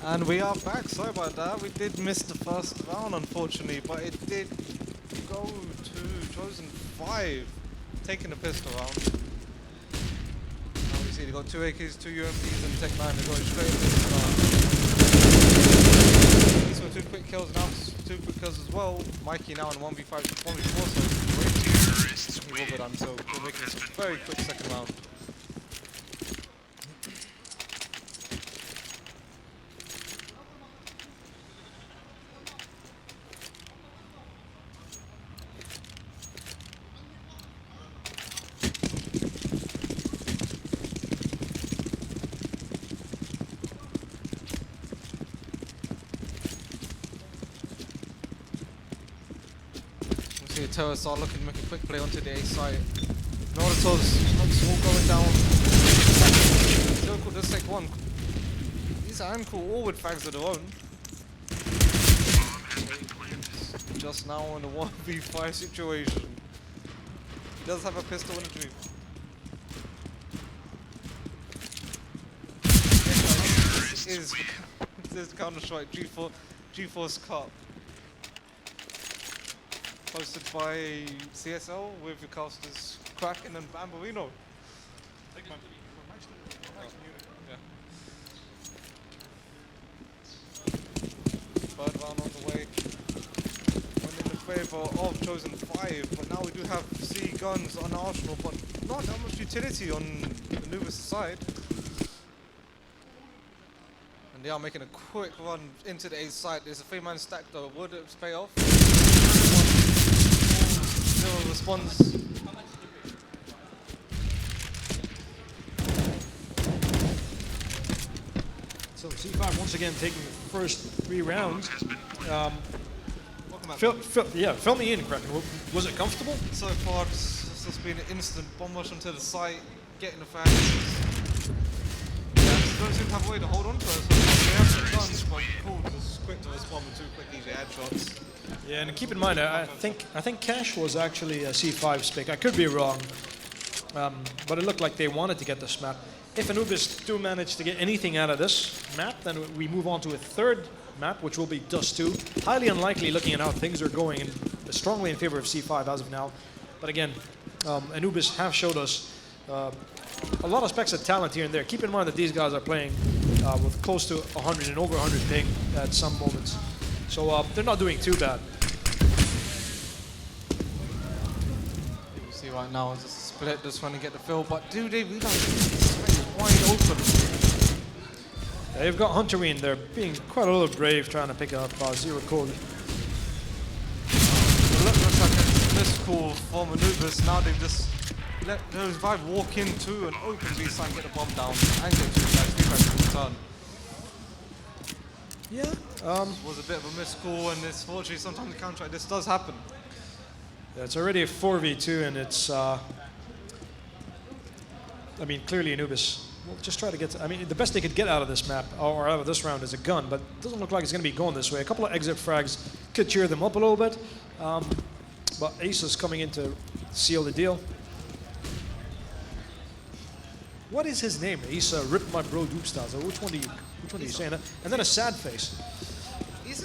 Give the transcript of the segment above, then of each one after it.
And we are back. Sorry about that. We did miss the first round, unfortunately, but it did go to Chosen5 taking the pistol round. Now we see they got 2 AKs, 2 UMPs, and Tech 9. They're going straight into the start. These were 2 quick kills now, 2 quick kills as well. Mikey now in 1v5, 1v4, so we will go down. So we're making this a very quick second round. Terrorists are looking to make a quick play onto the A site. Notice smokes all going down. Circle does take one. These are uncool all with fags of their own. Just now in a 1v5 situation. He does have a pistol in the dream. This is Counter-Strike G-Force Cup. Hosted by CSL with the casters Kraken and Bamborino. Third round on the way. One in the favour of Chosen5, but now we do have C guns on Arsenal, but not that much utility on Anubis' side. And they are making a quick run into the A site. There's a 3-man stack though. Would it pay off? Zero response. So C5 once again taking the first 3 rounds. Fill me in, Kraken. Was it comfortable? So far, it's just been an instant bomb rush onto the site, getting the fans. Don't seem to have a way to hold on to us. They have some guns, but cool, just quick to respond with 2 quick easy headshots. Yeah, and keep in mind, I think Cash was actually a C5's pick. I could be wrong, but it looked like they wanted to get this map. If Anubis do manage to get anything out of this map, then we move on to a 3rd map, which will be Dust 2. Highly unlikely, looking at how things are going, and strongly in favor of C5 as of now. But again, Anubis have showed us a lot of specks of talent here and there. Keep in mind that these guys are playing with close to 100 and over 100 ping at some moments. So they're not doing too bad. You see right now is a split, just trying to get the fill, but do they realize it's wide open? Yeah, they've got Hunterine. They're being quite a little brave trying to pick up Zero Code. It looks like a missed call from Anubis. Now they've just let those 5 walk into an open B side and get the bomb down and get 2 guys, 3 guys in return. Yeah. Was a bit of a missed call, and it's fortunately sometimes the counter this does happen. Yeah, it's already a 4v2, and it's I mean, clearly Anubis will just try to get I mean, the best they could get out of this map or out of this round is a gun, but it doesn't look like it's going to be going this way. A couple of exit frags could cheer them up a little bit, but Ace is coming in to seal the deal. What is his name? Ace ripped my bro Doopstar. So which one do you say? And then a sad face. Ace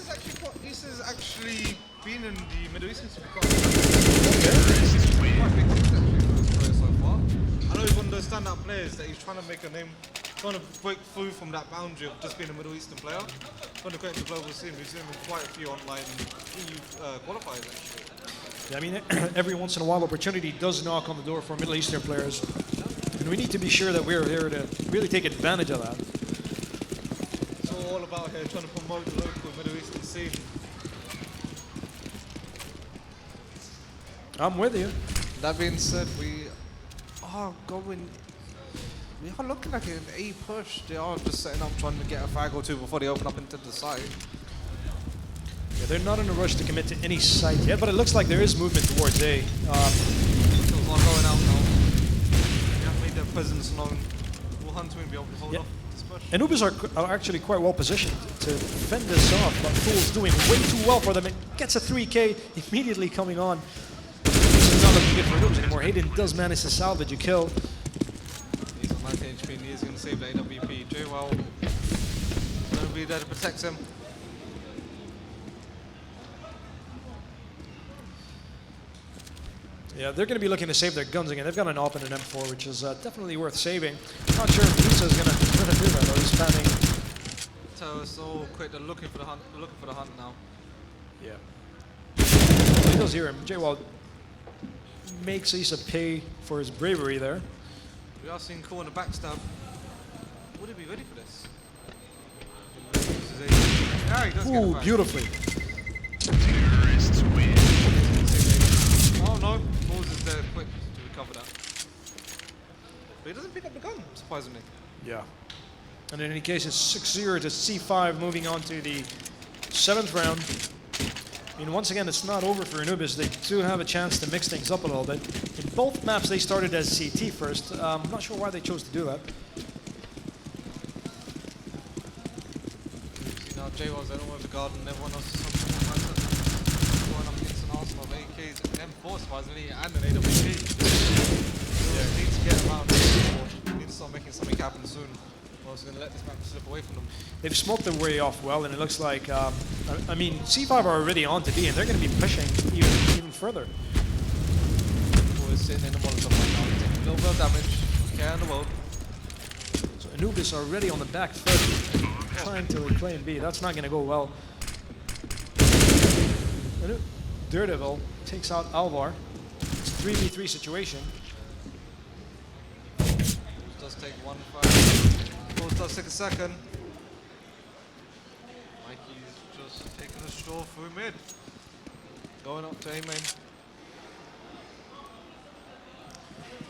has actually been in the Middle East since quite big things actually for his career so far. I know he's one of those standout players that he's trying to make a name, trying to break through from that boundary of just being a Middle Eastern player. Trying to create the global scene. We've seen him in quite a few online EU qualifiers actually. Yeah, I mean, every once in a while opportunity does knock on the door for Middle Eastern players. And we need to be sure that we're here to really take advantage of that. It's all about here trying to promote the local Middle Eastern scene. I'm with you. That being said, we are looking like an A push. They are just setting up trying to get a fag or 2 before they open up into the site. Yeah, they're not in a rush to commit to any site yet, but it looks like there is movement towards A. Kills are going out now. Their presence known. Will Hunterine be able to hold off this push? Anubis are actually quite well positioned to fend this off, but Fool's doing way too well for them. It gets a 3K immediately coming on. This is not looking good for Anubis anymore. Hayden does manage to salvage a kill. He's on 19 HP and he's going to save the AWP. J-Well to be there to protect him. Yeah, they're going to be looking to save their guns again. They've got an AWP and an M4, which is definitely worth saving. Not sure if Lisa's going to do that, though. He's spamming. So so quick, they're looking for the hunt. They're looking for the hunt now. Yeah. Well, he does hear him. J-Wall makes Isa pay for his bravery there. We are seeing Core in the backstab. Would he be ready for this? Yeah, he does get Ooh, it back. beautifully. Oh no, Balls is there quick to recover that. But he doesn't pick up the gun, surprisingly. Yeah. And in any case, it's 6-0 to C5, moving on to the 7th round. I mean, once again, it's not over for Anubis. They do have a chance to mix things up a little bit. In both maps, they started as CT first. I'm not sure why they chose to do that. See now, J-Wall's there with the garden, everyone else is something like that. Going up against an arsenal of AKs, an M4 surprisingly, and an AWP. Yeah. Need to get him out of the need to start making something happen soon. Or else going to let this map slip away from them. They've smoked their way off well, and it looks like, I mean, C5 are already on to B, and they're going to be pushing even further. Boys sitting in the Molotov right now, taking a little bit of damage. Okay, in the world. So Anubis already on the back foot, trying to reclaim B. That's not going to go well. Daredevil takes out Alvar. It's a 3v3 situation. Does take one fight. Bulls does take a second. Mikey's just taking a stroll through mid. Going up to A main.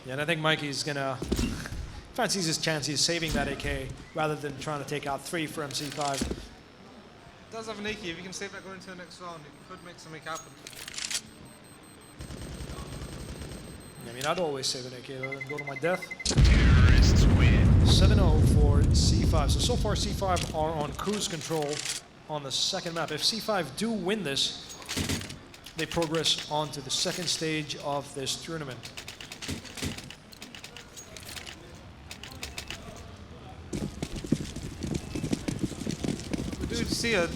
Yeah, and I think Mikey's gonna fancies his chance. He's saving that AK rather than trying to take out 3 for MC5. Does have an AK. If you can save that going into the next round, it could make something happen. I mean, I'd always save an AK rather than go to my death. 7-0 for C5. So far C5 are on cruise control on the second map. If C5 do win this, they progress on to the second stage of this tournament. We do see a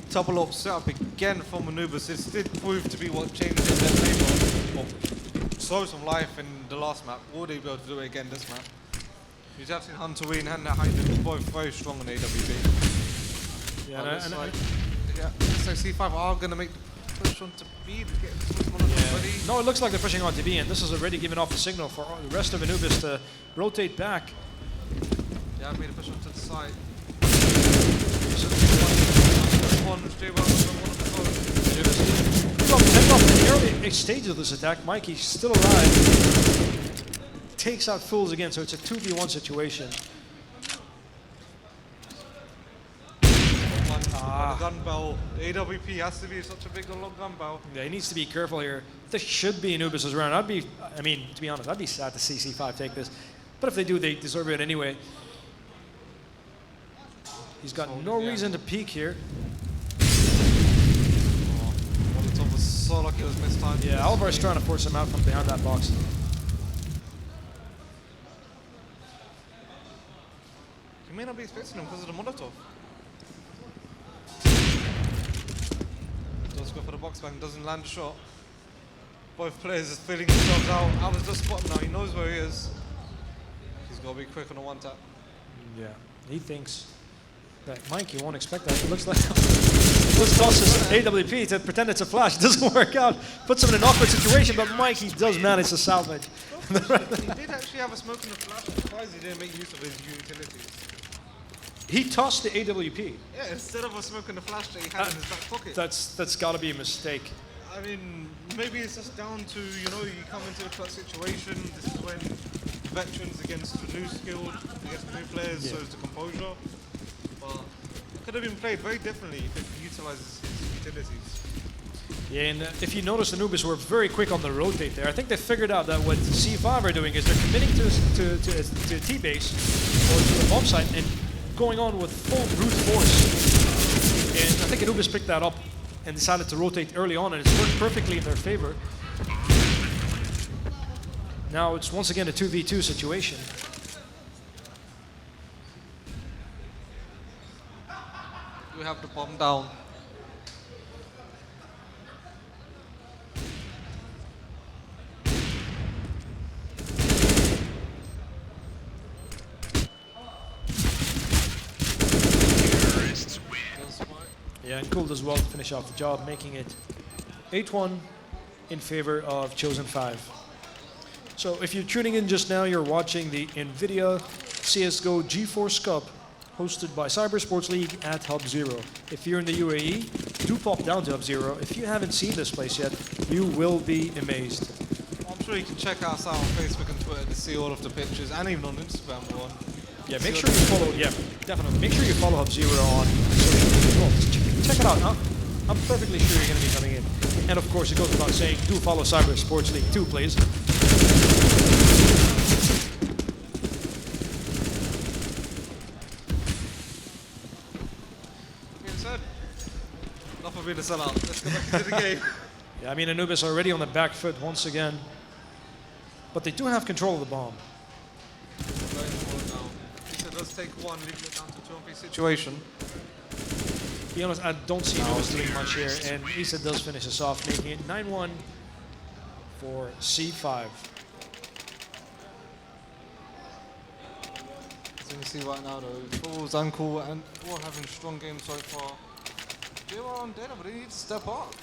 double up setup again from Anubis. This did prove to be what changed their flavor. Well, saw some life in the last map. Will they be able to do it again this map? You have seen Hunter Ween and Hayden both very strong on AWB. Yeah, so C5 are going to make the push onto B to get this one ready. No, it looks like they're pushing on to B, and this is already giving off a signal for the rest of Anubis to rotate back. Yeah, I made a push onto the side. In the early stages of this attack, Mikey's still alive. Takes out Fools again, so it's a 2v1 situation. The gun barrel. The AWP has to be such a big long gun barrel. Yeah, he needs to be careful here. This should be Anubis' round. I mean, to be honest, I'd be sad to see C5 take this. But if they do, they deserve it anyway. He's got no reason to peek here. Molotov was so lucky it was mistimed. Yeah, Alvar's trying to force him out from behind that box. You may not be expecting him because of the Molotov. Does go for the box bang, doesn't land a shot. Both players are feeling themselves out. Alvar's just spotted now, he knows where he is. He's got to be quick on the one tap. Yeah, he thinks that Mikey won't expect that. It looks like this tosses AWP to pretend it's a flash. It doesn't work out. Puts him in an awkward situation, but Mikey does manage to salvage. He did actually have a smoke in the flash. I'm surprised he didn't make use of his utilities. He tossed the AWP. Yeah, instead of a smoke in the flash that he had in his back pocket. That's got to be a mistake. I mean, maybe it's just down to, you know, you come into a clutch situation. This is when veterans against the new skilled, against the new players, so it's the composure. But it could have been played very differently if he utilizes his utilities. Yeah, and if you notice, Anubis were very quick on the rotate there. I think they figured out that what C5 are doing is they're committing to T-base or to the bomb site and going on with full brute force. And I think Anubis picked that up and decided to rotate early on, and it's worked perfectly in their favor. Now it's once again a 2v2 situation. we have the bomb down. Yeah, and Cool does well to finish off the job, making it 8-1 in favor of Chosen5. So if you're tuning in just now, you're watching the NVIDIA CSGO GeForce Cup hosted by Cyber Sports League at Hub Zero. If you're in the UAE, do pop down to Hub Zero. If you haven't seen this place yet, you will be amazed. I'm sure you can check us out on Facebook and Twitter to see all of the pictures, and even on Instagram. Yeah, make sure you follow. Yeah, definitely. Make sure you follow Hub Zero on social media as well. Check it out. I'm perfectly sure you're going to be coming in. And of course, it goes without saying, do follow Cyber Sports League too, please. Being said, enough of being a sellout. Let's go back into the game. Yeah, I mean, Anubis already on the back foot once again. But they do have control of the bomb. It does take one, leaving it down to 2-on-3 situation. To be honest, I don't see Anubis doing much here, and Issa does finish us off, making it 9-1 for C5. As you can see right now, though, Fools, Uncle, and all having strong games so far. They were on data, but they need to step up.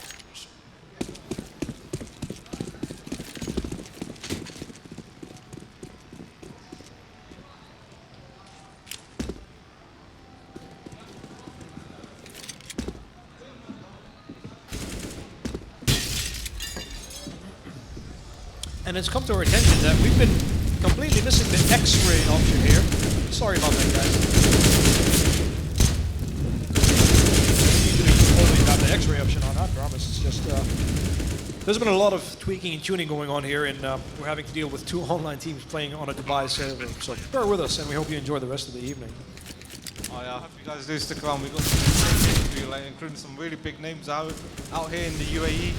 And it's come to our attention that we've been completely missing the X-ray option here. Sorry about that, guys. Usually always have the X-ray option on, I promise. It's just, there's been a lot of tweaking and tuning going on here, and we're having to deal with 2 online teams playing on a device server. So bear with us, and we hope you enjoy the rest of the evening. Oh yeah, I hope you guys do stick around. We've got some like, including some really big names out here in the UAE.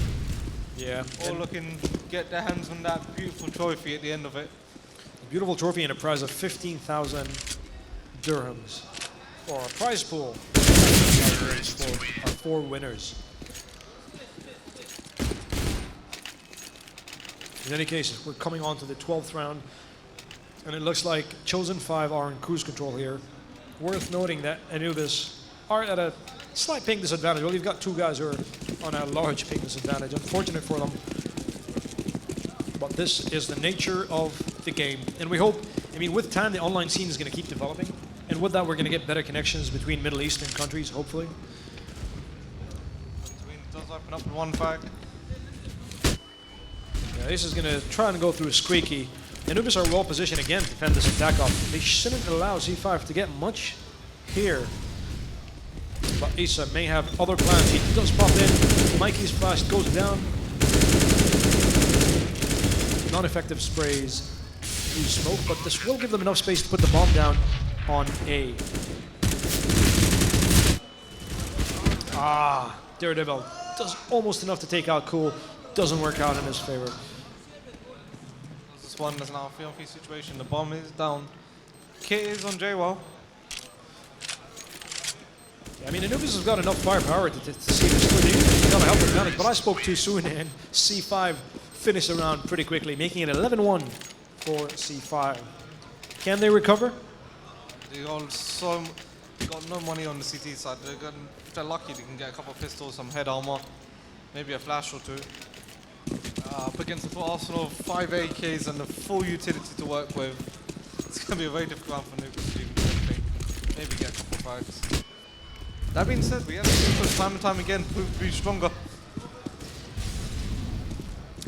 Yeah. All looking to get their hands on that beautiful trophy at the end of it. A beautiful trophy and a prize of 15,000 dirhams. For our prize pool. For our 4 winners. In any case, we're coming on to the 12th round. And it looks like Chosen5 are in cruise control here. Worth noting that Anubis are at a slight ping disadvantage. Well, you've got 2 guys who are on a large ping disadvantage. Unfortunate for them. But this is the nature of the game. And we hope, I mean, with time, the online scene is going to keep developing. And with that, we're going to get better connections between Middle Eastern countries, hopefully. It does open up in one fact. Yeah, this is going to try and go through Squeaky. Anubis are well positioned again to defend this attack off. They shouldn't allow C5 to get much here. But Issa may have other plans. He does pop in. Mikey's flash goes down. Non-effective sprays through smoke, but this will give them enough space to put the bomb down on A. Ah, Daredevil does almost enough to take out Cool. Doesn't work out in his favor. This one is now a 3-on-3 situation. The bomb is down. Kit is on J-Well. I mean, Anubis has got enough firepower to see this through. He's got a health advantage, but I spoke too soon, and C5 finished around pretty quickly, making it 11-1 for C5. Can they recover? They got no money on the CT side. If they're lucky, they can get a couple of pistols, some head armor, maybe a flash or 2. Up against the full arsenal of 5 AKs and the full utility to work with, it's going to be a very difficult round for Anubis to even do anything. Maybe get a couple of frags. That being said, we have to time and time again prove to be stronger.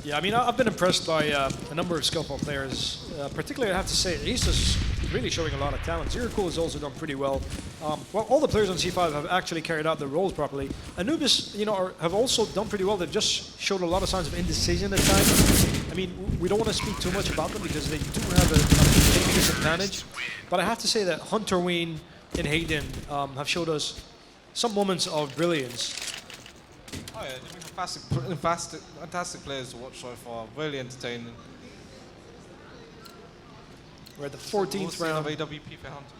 Yeah, I mean, I've been impressed by a number of skillful players. Particularly, I have to say, Issa's really showing a lot of talent. Zero has also done pretty well. Well, all the players on C5 have actually carried out their roles properly. Anubis, you know, have also done pretty well. They've just showed a lot of signs of indecision at times. I mean, we don't want to speak too much about them because they do have a big disadvantage. But I have to say that Hunter Wayne and Hayden have showed us some moments of brilliance. Oh yeah, they've been fantastic players to watch so far. Really entertaining. We're at the 14th round. Of AWP for Hunter.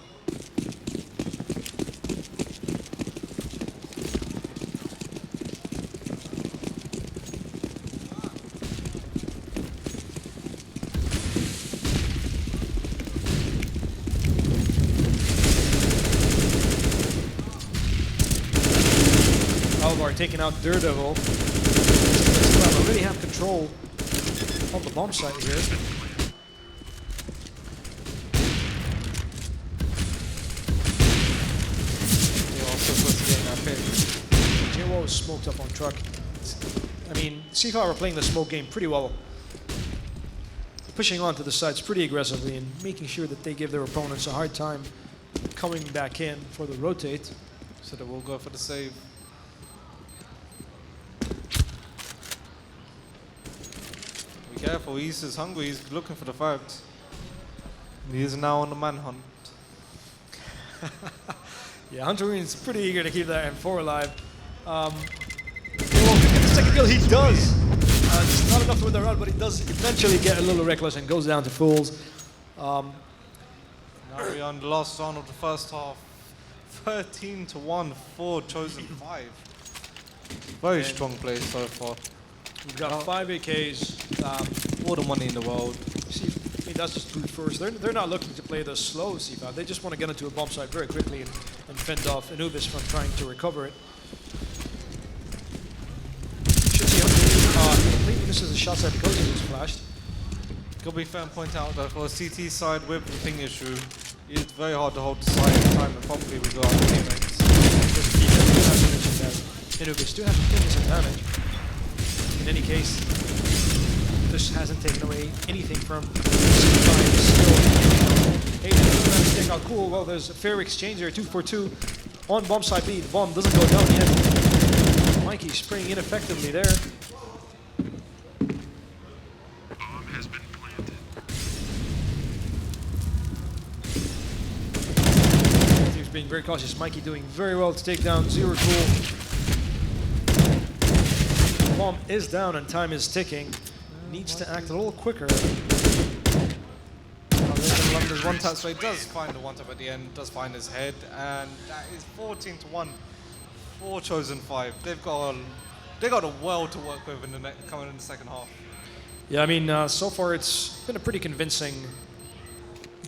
taking out Daredevil. C5 already have control on the bomb site here. They're also supposed to get that pick. JWO is smoked up on truck. I mean, C5 are playing the smoke game pretty well. Pushing onto the sides pretty aggressively and making sure that they give their opponents a hard time coming back in for the rotate. So they will go for the save. Be careful, he's just hungry, he's looking for the fight. He is now on the manhunt. Yeah, Hunter is pretty eager to keep that M4 alive. JWO can get the second kill, he does! It's not enough to win the round, but he does eventually get a little reckless and goes down to fools. Now we're on the last round of the first half. 13-1 for Chosen5. Very strong play so far. We've got 5 AKs. All the money in the world. I mean, that's just brute force. They're not looking to play the slow C5. They just want to get into a bomb site very quickly and fend off Anubis from trying to recover it. Should see Hunter completely misses the shot side because he was flashed. Could be fair and point out that for a CT side with the ping issue, it's very hard to hold the side in time and properly with our teammates. Anubis do have to take this advantage. In any case, this hasn't taken away anything from C5's skill. Hayden doesn't take out cool. Well, there's a fair exchange here, 2 for 2 on bomb side B. The bomb doesn't go down yet. Mikey spraying ineffectively there. Bomb has been planted. He's being very cautious. Mikey doing very well to take down Zero Cool. The bomb is down and time is ticking. Needs to act a little quicker. There's one tap, so he does find the one tap at the end, does find his head, and that is 14-1 for Chosen5. They've got a world to work with coming in the second half. Yeah, I mean, so far it's been a pretty convincing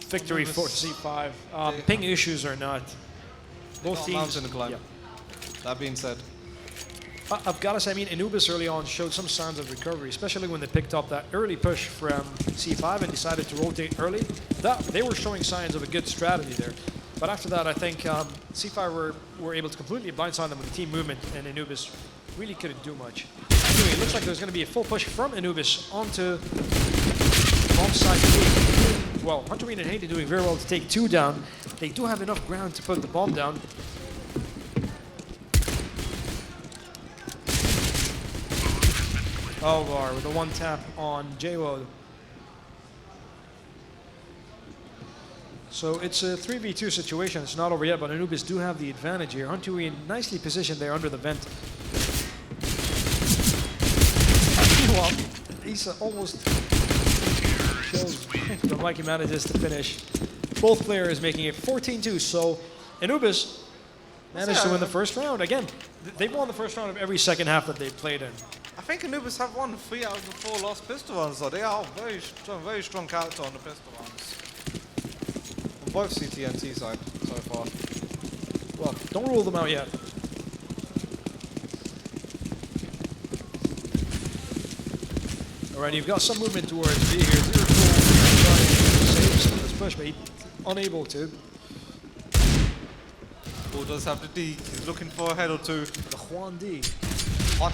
victory for C5. Ping issues or not, both teams. In the climb. Yeah. That being said, I've got to say, I mean, Anubis early on showed some signs of recovery, especially when they picked up that early push from C5 and decided to rotate early. They were showing signs of a good strategy there. But after that, I think C5 were able to completely blindside them with the team movement, and Anubis really couldn't do much. Anyway, it looks like there's going to be a full push from Anubis onto bomb side 2. Well, Hunter and Hayden doing very well to take 2 down. They do have enough ground to put the bomb down. Alvar with a 1 tap on JWO. So it's a 3v2 situation. It's not over yet, but Anubis do have the advantage here. Huntuian nicely positioned there under the vent. Meanwhile, Issa almost shows, but Mikey manages to finish. Both players making it 14-2. So Anubis managed to win the first round. Again, they've won the first round of every second half that they've played in. I think Anubis have won 3 out of the 4 last pistol rounds, so they are very strong character on the pistol rounds. On both CT and T side so far. Well, don't rule them out yet. All right, you've got some movement towards B here. Zero Cool trying to save some of this push, but he's unable to. Cool does have the D. He's looking for a head or 2. The Juan D. One.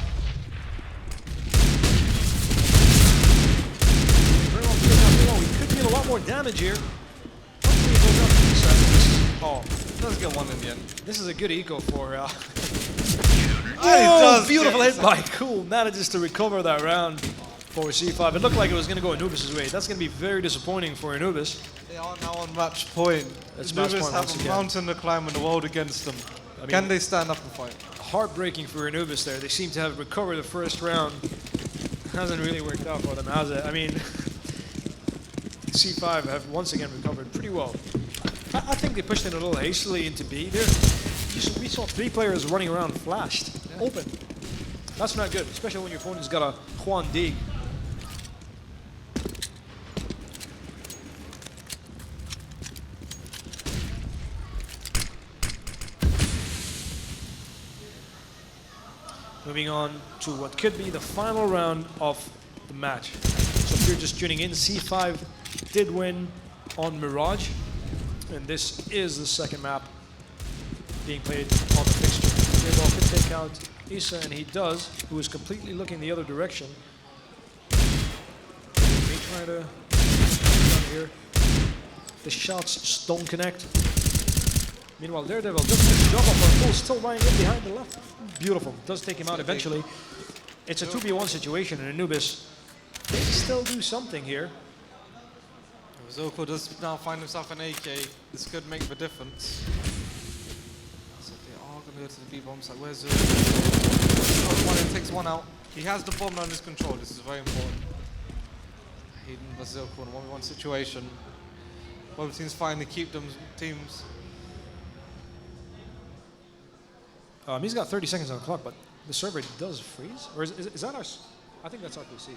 Very well he could deal a lot more damage here. Oh, Does get 1 in the end. this is a good eco for. does Beautiful get hit by Cool. Manages to recover that round for C5. It looked like it was going to go Anubis' way. That's going to be very disappointing for Anubis. They are now on match point. It's match Anubis point once have a again. mountain to climb in the world against them. I Can mean, they stand up and fight? heartbreaking for Anubis there. They seem to have recovered the first round. Hasn't really worked out for them, has it? I mean, C5 have once again recovered pretty well. I think they pushed in a little hastily into B there. We saw 3 players running around flashed, open. That's not good, especially when your opponent's got a Juan D. Moving on to what could be the final round of the match. So if you're just tuning in, C5 did win on Mirage, and this is the second map being played on the fixture. Dayball could take out Issa, and he does, who is completely looking the other direction. May try to run here. The shots don't connect. Meanwhile, Daredevil does a good job of our full, still lying in behind the left. Beautiful. Does take him out eventually. It's a 2v1 situation, and Anubis may still do something here. Zoko does now find himself an AK. This could make the difference. So they are going to go to the B bombs. Like, where's Zoko? Takes one out. He has the bomb under his control. This is very important. Hayden vs Zoko in a 1v1 situation. Both teams finally keep them teams. He's got 30 seconds on the clock, but the server does freeze? Or is that us? I think that's RPC.